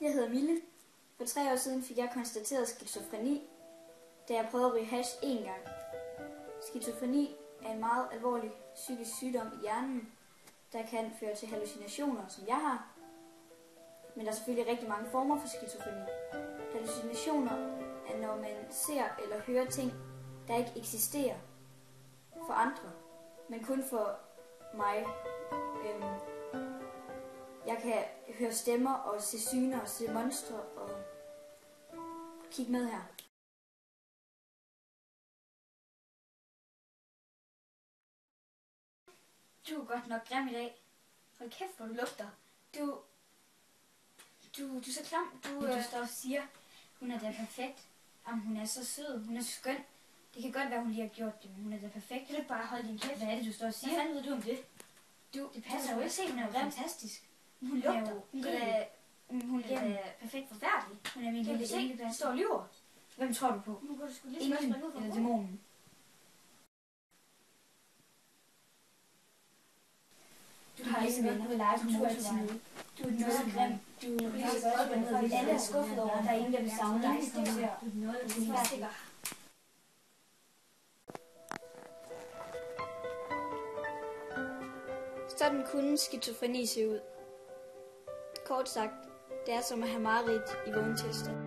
Jeg hedder Mille. For 3 år siden fik jeg konstateret skizofreni, da jeg prøvede at ryge hash 1 gang. Skizofreni er en meget alvorlig psykisk sygdom i hjernen, der kan føre til hallucinationer, som jeg har. Men der er selvfølgelig rigtig mange former for skizofreni. Hallucinationer er, når man ser eller hører ting, der ikke eksisterer for andre, men kun for mig. Jeg kan høre stemmer og se syner og se monstre og kigge med her. Du er godt nok grim i dag. Hold kæft, hvor du lugter. Du er så klam. Du står og siger, hun er da perfekt. Jamen, hun er så sød. Hun er skøn. Det kan godt være, hun lige har gjort det, men hun er da perfekt. Kan du ikke bare holde din kæft? Hvad er det, du står og siger? Hvad fanden ved du om det? Det passer jo ikke. Hun er jo fantastisk. Hun lugter. Hun er da perfekt forfærdelig. Hun er min lille engleplads. Du står og lyver. Hvem tror du på? Nu går du sgu lige englen eller dæmonen? Du har ikke venner. Du er leget på motorvejen. Du er noget grim. Du er lige så godt med noget. Alle er skuffet over, der er ingen, der vil savne dig. Du er noget, der er sikker. Sådan kunne skizofreni se ud. Kort sagt, det er som at have mareridt i vågen tilstand.